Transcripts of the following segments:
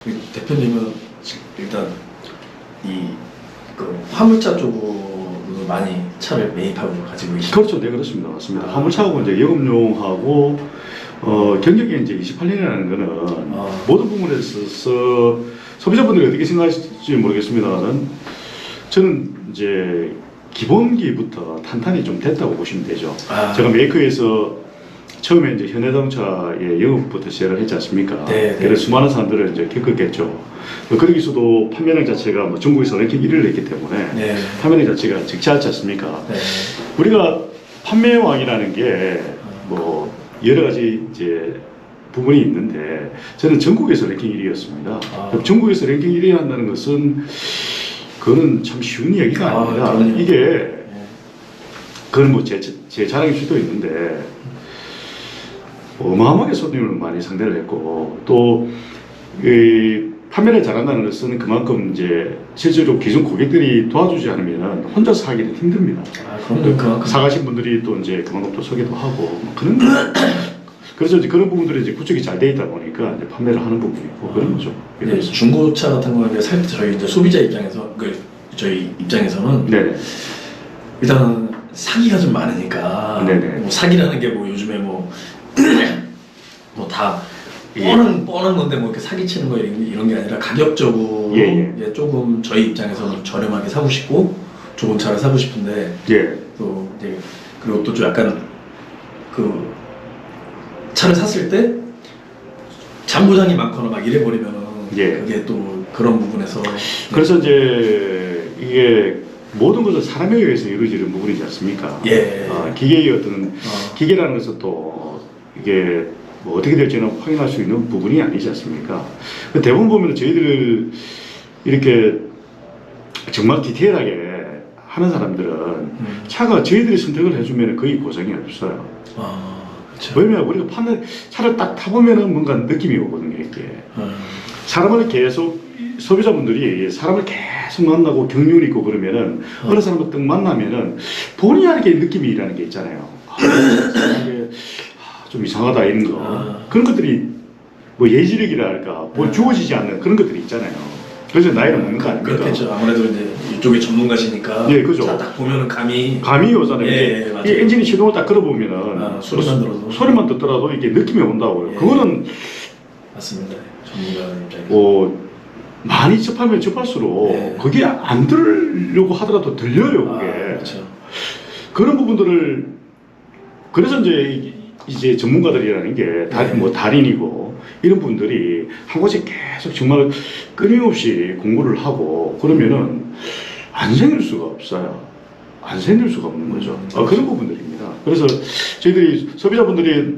대표님은 일단 그 화물차 쪽으로 많이 차를 매입하고 가지고 계시죠? 그렇죠. 네, 그렇습니다. 맞습니다. 화물차하고 이제 영업용하고 경력이 이제 28년이라는 거는 모든 부분에 있어서 소비자분들이 어떻게 생각하실지 모르겠습니다만 저는 이제 기본기부터 탄탄히 좀 됐다고 보시면 되죠. 제가 메이커에서 처음에 이제 현대자동차의 영업부터 시작을 했지 않습니까? 네, 그래서 수많은 사람들을 이제 겪었겠죠. 거기서도 판매량 자체가 뭐 전국에서 랭킹 1위를 했기 때문에 판매량 자체가 적지않지 않습니까? 우리가 판매왕이라는 게 뭐 여러 가지 이제 부분이 있는데 저는 전국에서 랭킹 1위였습니다. 전국에서 랭킹 1위 한다는 것은 그거는 참 쉬운 이야기가 아닙니다. 이게 그건 뭐 제 자랑일 수도 있는데 어마어마하게 손님을 많이 상대를 했고 또 판매를 잘한다는 것은 그만큼 이제 실제로 기존 고객들이 도와주지 않으면 혼자서 하기는 힘듭니다. 그만큼 사가신 분들이 또 이제 그만큼 또 소개도 하고 뭐 그런 그래서 이제 그런 부분들이 이제 구축이 잘 돼 있다 보니까 이제 판매를 하는 부분이 있고 그런 거죠. 네, 중고차 같은 경우는 저희 이제 소비자 입장에서 저희 입장에서는 일단 사기가 좀 많으니까 뭐 사기라는 게 뭐 요즘에 뭐 다 뻔한 건데 뭐 이렇게 사기치는 거 이런 게 아니라 가격적으로 조금 저희 입장에서는 저렴하게 사고 싶고 좋은 차를 사고 싶은데 또 이제 그리고 또 좀 약간 그 차를 샀을 때 잔고장이 많거나 막 이래 버리면은 그게 또 그런 부분에서 그래서 이제 이게 모든 것은 사람에 의해서 이루어지는 부분이지 않습니까? 기계의 어떤 기계라는 것은 또 이게 뭐 어떻게 될지는 확인할 수 있는 부분이 아니지 않습니까? 대부분 보면 저희들 이렇게 정말 디테일하게 하는 사람들은 차가 저희들이 선택을 해주면 거의 고장이 없어요. 왜냐면 우리가 차를 딱 타보면은 뭔가 느낌이 오거든요, 이게. 사람을 계속, 소비자분들이 사람을 계속 만나고 경륜이 있고 그러면은 어느 사람을 딱 만나면은 본의 아니게 느낌이라는 게 있잖아요. 좀 이상하다 이런 거 그런 것들이 뭐 예지력이라 할까 뭐 주어지지 않는 그런 것들이 있잖아요. 그래서 나이를 먹는 거 아닙니까? 그렇겠죠. 아무래도 이제 이쪽에 전문가시니까 그죠. 차 딱 보면은 감이 오잖아요. 이 엔진이 시동을 딱 끌어보면은 소리만 듣더라도 이게 느낌이 온다고요. 그거는 맞습니다. 전문가 입장에서 많이 접하면 접할수록 그게 안 들으려고 하더라도 들려요. 그게 그렇죠. 그런 부분들을 그래서 이제 전문가들이라는 게 뭐 달인이고 이런 분들이 한 곳에 계속 정말 끊임없이 공부를 하고 그러면은 안 생길 수가 없어요. 안 생길 수가 없는 거죠. 그런 부분들입니다. 그래서 저희들이 소비자분들이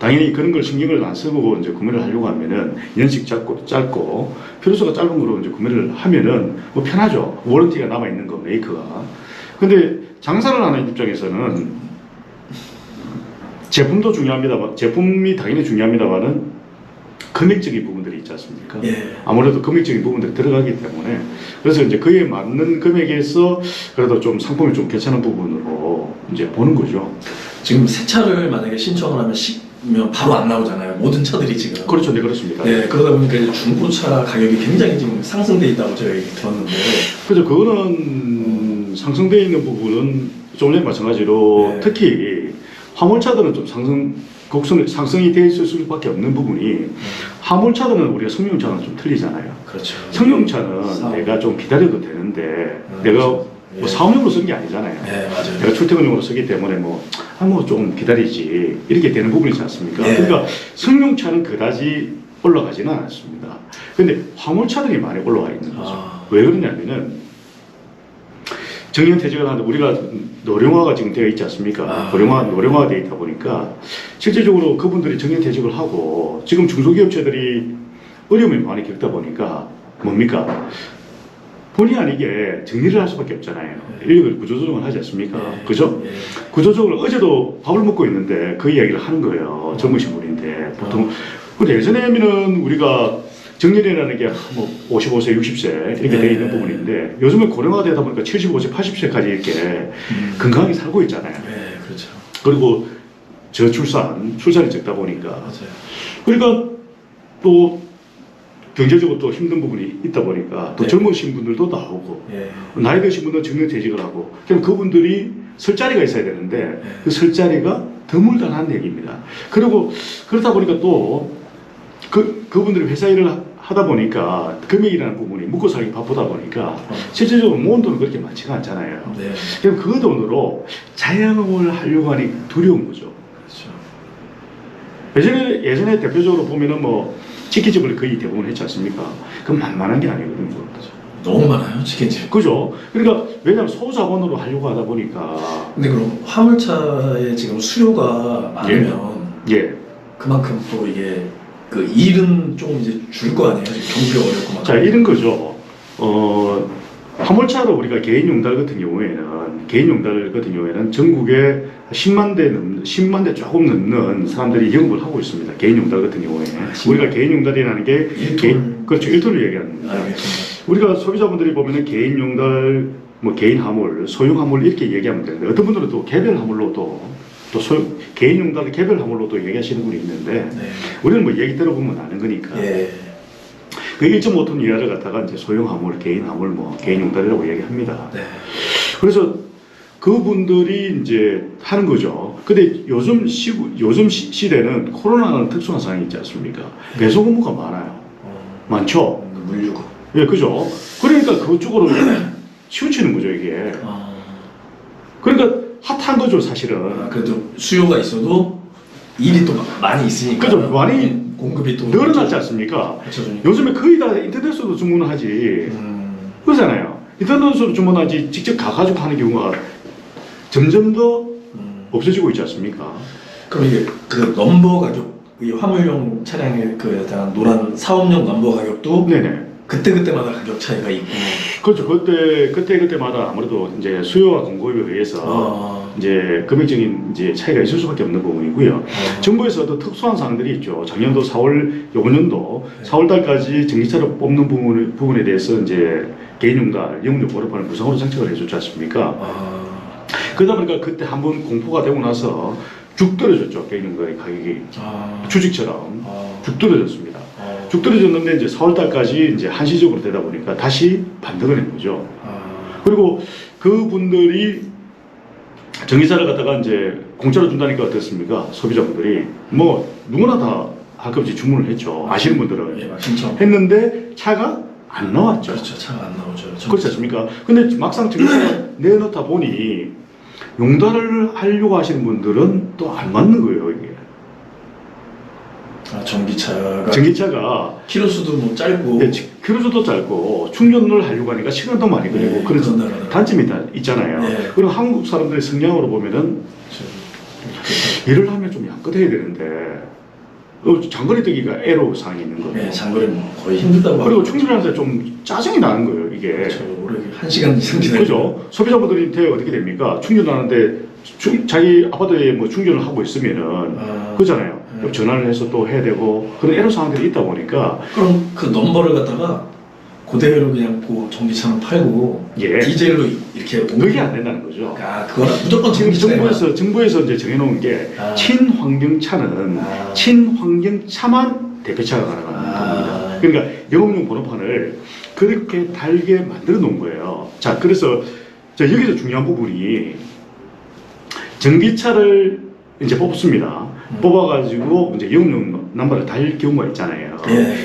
당연히 그런 걸 신경을 안 쓰고 이제 구매를 하려고 하면은 연식 짧고 필요수가 짧은 거로 이제 구매를 하면은 뭐 편하죠. 워런티가 남아 있는 거 메이커가. 근데 장사를 하는 입장에서는 제품도 중요합니다만 제품이 당연히 중요합니다만은 금액적인 부분들이 있지 않습니까? 아무래도 금액적인 부분들이 들어가기 때문에 그래서 이제 그에 맞는 금액에서 그래도 좀 상품이 좀 괜찮은 부분으로 이제 보는 거죠. 지금 새 차를 만약에 신청을 하면 바로 안 나오잖아요. 모든 차들이 지금. 그렇죠, 네 그렇습니다. 그러다 보니까 이제 중고차 가격이 굉장히 지금 상승돼 있다고 제가 얘기 들었는데. 그렇죠. 그거는 상승돼 있는 부분은 좀 전에 마찬가지로 특히 화물차들은 좀 상승이 돼 있을 수밖에 없는 부분이 화물차들은 우리가 승용차는 좀 틀리잖아요. 그렇죠. 승용차는 내가 좀 기다려도 되는데 내가 뭐 사업용으로 쓴 게 아니잖아요. 맞아요. 내가 출퇴근용으로 쓰기 때문에 뭐 좀 기다리지 이렇게 되는 부분이지 않습니까? 그러니까 승용차는 그다지 올라가지는 않습니다. 근데 화물차들이 많이 올라와 있는 거죠. 왜 그러냐면은 정년퇴직을 하는데 우리가 노령화가 지금 되어 있지 않습니까? 노령화가 되어 있다 보니까 실제적으로 그분들이 정년퇴직을 하고 지금 중소기업체들이 어려움을 많이 겪다 보니까 뭡니까? 본의 아니게 정리를 할 수밖에 없잖아요. 인력을 구조조정을 하지 않습니까? 그죠? 구조조정을 어제도 밥을 먹고 있는데 그 이야기를 하는 거예요. 젊으신 분인데 보통 근데 예전에는 우리가 정년이라는 게 뭐 55세, 60세 이렇게 되어 있는 부분인데 요즘은 고령화되다 보니까 75세, 80세까지 이렇게 건강하게 살고 있잖아요. 그렇죠. 그리고 저출산이 적다 보니까. 맞아요. 그러니까 또 경제적으로 또 힘든 부분이 있다 보니까 또 젊으신 분들도 나오고 나이 드신 분들은 정년퇴직을 하고 그럼 그분들이 설 자리가 있어야 되는데 그 설 자리가 드물다는 얘기입니다. 그리고 그렇다 보니까 또 그분들이 회사 일을 하다 보니까 금액이라는 부분이 먹고 살기 바쁘다 보니까 실질적으로 모은 돈은 그렇게 많지가 않잖아요. 그럼 그 돈으로 자영업을 하려고 하니 두려운 거죠. 예전에 대표적으로 보면은 뭐 치킨집을 거의 대부분 했지 않습니까? 그건 만만한 게 아니거든요. 너무 많아요, 치킨집. 그죠? 그러니까 왜냐하면 소자본으로 하려고 하다 보니까. 근데 그럼 화물차에 지금 수요가 많으면 그만큼 또 이게 그 일은 조금 이제 줄 거 아니에요? 지금 경비가 어렵고 막. 자, 이런 거죠. 화물차로 우리가 개인 용달 같은 경우에는 전국에 10만 대 조금 넘는 사람들이 영업을 하고 있습니다. 개인 용달 같은 경우에. 우리가 개인 용달이라는 게 그렇죠. 1톤을 얘기합니다. 우리가 소비자분들이 보면은 개인 용달, 뭐 개인 화물, 소형 화물 이렇게 얘기하면 되는데 어떤 분들은 또 개별 화물로 또 개인 용달 개별 화물로도 얘기하시는 분이 있는데 우리는 뭐 얘기 들어보면 아는 거니까. 그 1.5톤 이하를 갖다가 이제 소형 화물, 개인 화물, 뭐 개인 용달이라고 얘기합니다. 그래서 그분들이 이제 하는 거죠. 근데 요즘 시대는 코로나라는 특수한 상황이 있지 않습니까? 배송 업무가 많아요. 많죠? 물류고. 예, 그죠? 그러니까 그쪽으로 치우치는 거죠, 이게. 그러니까 핫한 거죠, 사실은. 그래도 수요가 있어도 일이 또 많이 있으니까. 그죠? 많이 공급이 또 늘어났지 않습니까? 요즘에 거의 다 인터넷으로 주문하지. 그러잖아요. 인터넷으로 주문하지 직접 가가지고 하는 경우가 점점 더 없어지고 있지 않습니까? 그럼 이게 그 넘버 가격, 이 화물용 차량의 그 약간 노란 사업용 넘버 가격도 그때마다 가격 차이가 있고. 그렇죠. 그때마다 아무래도 이제 수요와 공급에 의해서 이제 금액적인 이제 차이가 있을 수밖에 없는 부분이고요. 정부에서도 특수한 사항들이 있죠. 작년도 4년도 4월 달까지 전기차를 뽑는 부분에 대해서 이제 개인용달, 영업용 보호판을 무상으로 장착을 해줬지 않습니까? 그러다 보니까 그때 한번 공포가 되고 나서 죽 떨어졌죠. 개인용달의 가격이. 주식처럼 죽 떨어졌습니다. 죽 떨어졌는데 이제 4월 달까지 이제 한시적으로 되다 보니까 다시 반등을 한 거죠. 그리고 그분들이 전기차를 갖다가 이제 공짜로 준다니까 어떻습니까? 소비자분들이 뭐 누구나 다 할 것 없이 주문을 했죠. 아시는 분들은 했는데 차가 안 나왔죠. 그렇죠. 차가 안 나오죠. 그렇지 않습니까? 근데 막상 전기차가 내놓다 보니 용달을 하려고 하시는 분들은 또 안 맞는 거예요, 이게. 전기차가 키로수도 뭐 짧고, 키로수도 짧고 충전을 하려고 하니까 시간도 많이 걸리고 그래서 단점이 있잖아요. 그리고 한국 사람들의 성향으로 보면은 일을 하면 좀 양껏해야 되는데 장거리 뛰기가 애로사항이 있는 거예요. 장거리는 거의 힘들다고. 그리고 충전하는데 좀 짜증이 나는 거예요, 이게. 오래 1시간 이상 기다리고. 그죠? 소비자분들한테 어떻게 됩니까? 충전하는데 자기 아파트에 뭐 충전을 하고 있으면은 그잖아요. 전화를 해서 또 해야 되고 그런 애로사항들이 있다 보니까. 그럼 그 넘버를 갖다가 그대로 그냥 그 전기차는 팔고 디젤로 이렇게 그게 안 된다는 거죠. 그거는 무조건 지금 정부에서 이제 정해놓은 게 친환경차는 친환경차만 대표차가 가능한 겁니다. 그러니까 영업용 번호판을 그렇게 달게 만들어 놓은 거예요. 자, 그래서 여기서 중요한 부분이 전기차를 이제 뽑습니다. 뽑아가지고 이제 영업용 넘버를 달 경우가 있잖아요.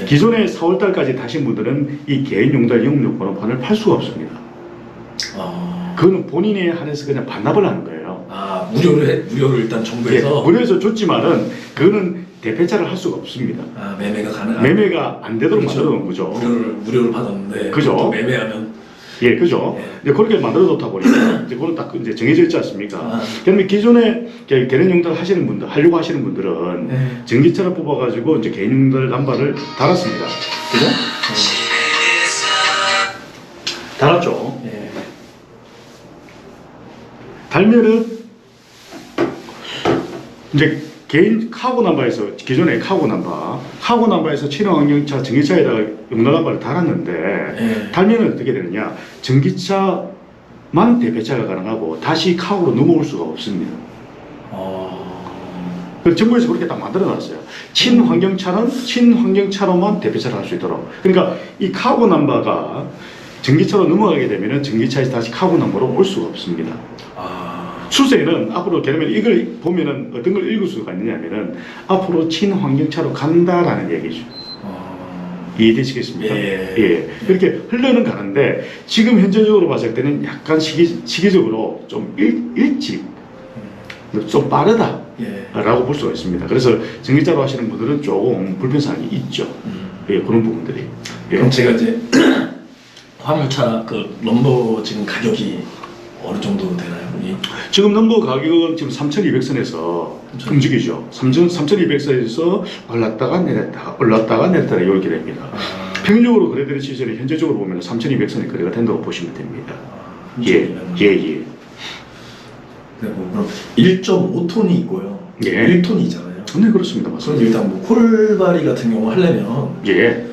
기존에 4월달까지 타신 분들은 이 개인용달 영업용 번호판을 팔 수가 없습니다. 그거는 본인에 한해서 그냥 반납을 하는 거예요. 무료로 일단 정부에서. 무료에서 줬지만은 그거는 대폐차를 할 수가 없습니다. 매매가 안 되도록 만들어 놓은 거죠. 무료를 받았는데. 그죠? 매매하면. 그죠? 그렇게 만들어 놓다 보니까 이제 그건 딱 이제 정해져 있지 않습니까? 그러면 기존에 개인 용달 하려고 하시는 분들은 전기차를 뽑아가지고 이제 개인 용달 남바를 달았습니다. 그죠? 달았죠? 달면은 이제 개인 카고 남바에서 기존에 카고 남바에서 친환경차 전기차에다가 용달 남바를 달았는데 달면은 어떻게 되느냐? 전기차만 대폐차가 가능하고 다시 카고로 넘어올 수가 없습니다. 정부에서 그렇게 딱 만들어놨어요. 친환경차로만 대표차를 할 수 있도록. 그러니까 이 카고 넘버가 전기차로 넘어가게 되면 전기차에서 다시 카고 넘버로 올 수가 없습니다. 수세는 앞으로 그러면 이걸 보면은 어떤 걸 읽을 수가 있느냐면은 앞으로 친환경차로 간다라는 얘기죠. 이해되시겠습니까? 예. 그렇게 흘러는 가는데 지금 현재적으로 봤을 때는 약간 시기적으로 좀 일찍 좀 빠르다 라고 볼 수가 있습니다. 그래서 전기차로 하시는 분들은 조금 불편사항이 있죠. 예, 그런 부분들이. 그럼 제가 이제 화물차 그 넘버 지금 가격이 어느 정도 되나요? 지금 넘버 가격은 지금 3,200선에서 움직이죠. 3,200선에서 올랐다가 내렸다가 이렇게 됩니다. 평균적으로 거래되는 시세는 현재적으로 보면 3,200선이 거래가 된다고 보시면 됩니다. 예. 그럼 1.5톤이 있고요. 1톤이 있잖아요. 네, 그렇습니다. 맞습니다. 그럼 일단 뭐 콜바리 같은 경우 하려면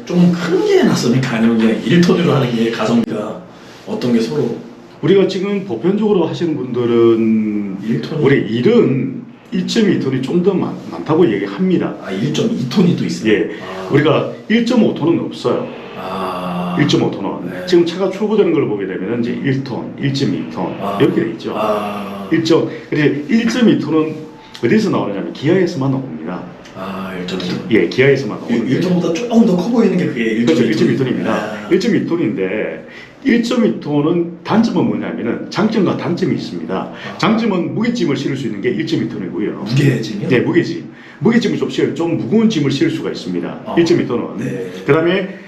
좀 큰 게 낫습니까? 아니면 그냥 1톤으로 하는 게 가성비가 어떤 게 서로 우리가 지금 보편적으로 하시는 분들은 1톤이 우리 일은 1.2톤이 좀 더 많다고 얘기합니다. 1.2톤이 또 있어요? 예. 우리가 1.5톤은 없어요. 1.5톤은. 네. 지금 차가 출고되는 걸 보게 되면 이제 1톤, 1.2톤 이렇게 돼 있죠. 1.2톤은 어디서 나오느냐면 기아에서만 나옵니다. 1.2톤. 예, 기아에서만 나오는 1톤보다 조금 더 커 보이는 게 그게 1.2톤입니다. 1.2톤인데 1.2톤은 단점은 뭐냐면은 장점과 단점이 있습니다. 장점은 무게짐을 실을 수 있는 게 1.2톤이고요. 무게짐이요? 네, 무게짐. 무게짐을 좀 무거운 짐을 실을 수가 있습니다. 1.2톤은. 네. 그 다음에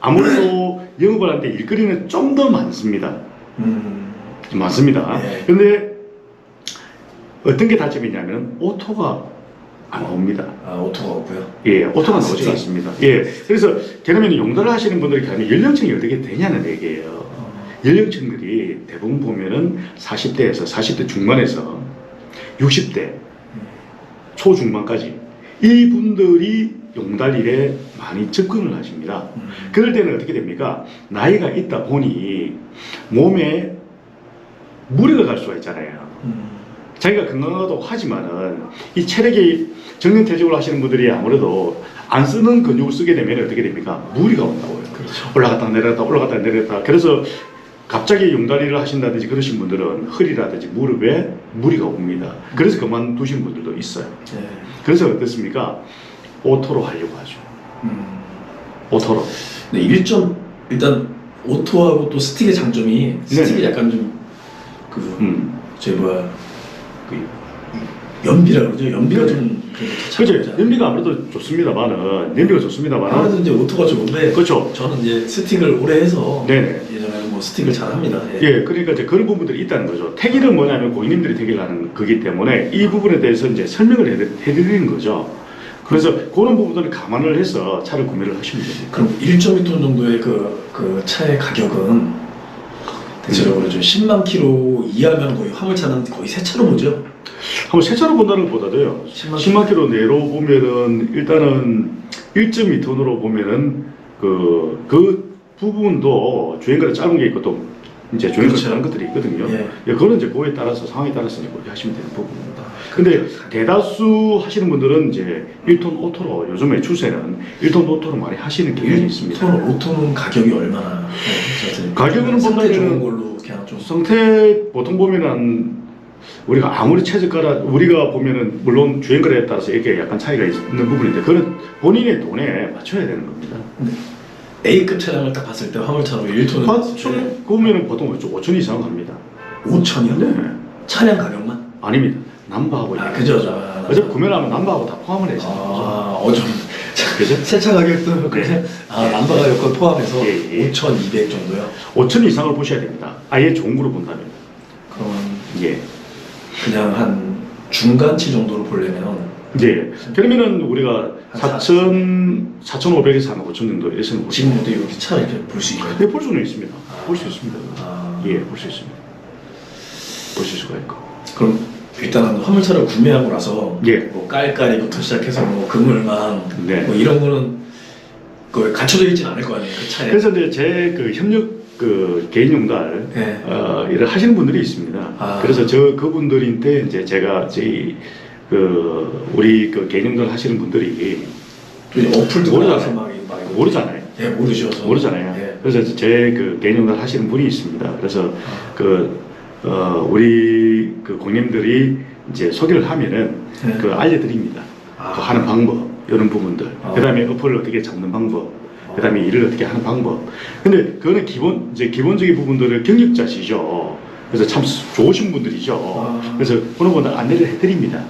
아무래도 영업을 하는데 일거리는 좀 더 많습니다. 많습니다. 그런데 어떤 게 단점이냐면 오토가 안 나옵니다. 오토가 없고요? 예, 오토가 나오지 않습니다. 예, 그래서 그러면 용달을 하시는 분들이 가면 연령층이 어떻게 되냐는 얘기예요. 연령층들이 대부분 보면은 40대 중반에서 60대 초중반까지 이분들이 용달일에 많이 접근을 하십니다. 그럴 때는 어떻게 됩니까? 나이가 있다 보니 몸에 무리가 갈 수가 있잖아요. 자기가 건강하다고 하지만은 이 체력이 정년퇴직을 하시는 분들이 아무래도 안 쓰는 근육을 쓰게 되면 어떻게 됩니까? 무리가 온다고요. 그렇죠. 올라갔다 내렸다. 그래서 갑자기 용다리를 하신다든지 그러신 분들은 허리라든지 무릎에 무리가 옵니다. 그래서 그만두시는 분들도 있어요. 그래서 어떻습니까? 오토로 하려고 하죠. 오토로. 네, 일단 오토하고 또 스틱의 장점이 스틱이 약간 좀 연비라 그러죠. 연비가 좀 그렇죠. 연비가 아무래도 좋습니다만은 아무래도 이제 오토가 좋은데 그렇죠. 저는 이제 스틱을 오래 해서 예전에 뭐 스틱을 잘 합니다. 그러니까 이제 그런 부분들이 있다는 거죠. 태기는 뭐냐면 고객님들이 태기를 하는 거기 때문에 이 부분에 대해서 이제 설명을 해드리는 거죠. 그래서 그런 부분들을 감안을 해서 차를 구매를 하시면 됩니다. 그럼 1.2톤 정도의 그 차의 가격은 대체적으로 좀 10만 킬로 이하면 거의 화물차는 거의 새 차로 보죠? 한번 새 차로 본다는 것보다도요. 10만 킬로 내로 보면은 일단은 1.2톤으로 보면은 그 부분도 주행거리 짧은 게 있고 또 이제 주행거리 다른 것들이 있거든요. 그거는 이제 그거에 따라서 상황에 따라서 이제 그렇게 하시면 되는 부분입니다. 근데 대다수 하시는 분들은 이제 1톤 오토로 요즘에 추세는 1톤 오토로 많이 하시는 경향이 있습니다. 1톤 오토는 가격이 얼마나? 가격은 상태 좋은 걸로 그냥 좀 상태 보통 보면은 우리가 아무리 최저가라 우리가 보면은 물론 주행거리에 따라서 이렇게 약간 차이가 있는 부분인데 그건 본인의 돈에 맞춰야 되는 겁니다. A급 차량을 딱 봤을 때 화물차로 1톤은 그러면은 보통 5천 이상 합니다. 5천이요? 네. 차량 가격만? 아닙니다. 남바하고 그죠. 그래서 구매를 하면 남바하고 다 포함을 해서 그죠? 새차 가격도 남바 가격과 포함해서 5,200 정도요? 5천 이상을 보셔야 됩니다. 아예 좋은 거로 본다면. 그럼 그냥 한 중간치 정도로 보려면 그러면은 우리가 4,500에서 한 5천 정도 이래서는 지금도 이렇게 차 이렇게 볼 수 있나요? 네, 볼 수는 있습니다. 볼 수 있습니다. 볼 수 있습니다. 보실 수가 있고. 그럼 일단은 화물차를 구매하고 나서 뭐 깔깔이부터 시작해서 뭐 그물망 뭐 이런 거는 갖춰져 있진 않을 거 아니에요, 그 차에. 그래서 이제 제 그 협력 개인 용달 일을 하시는 분들이 있습니다. 그래서 그분들한테 이제 제가 저희 우리 개념들 하시는 분들이 어플도 모르잖아요. 예, 모르잖아요. 예. 그래서 제 개념들 하시는 분이 있습니다. 그래서 우리 고객님들이 이제 소개를 하면은 알려드립니다. 하는 방법 이런 부분들. 그다음에 어플을 어떻게 잡는 방법. 그다음에 일을 어떻게 하는 방법. 근데 그거는 기본적인 부분들을 경력자시죠. 그래서 참 좋으신 분들이죠. 그래서 어느 분들 안내를 해드립니다.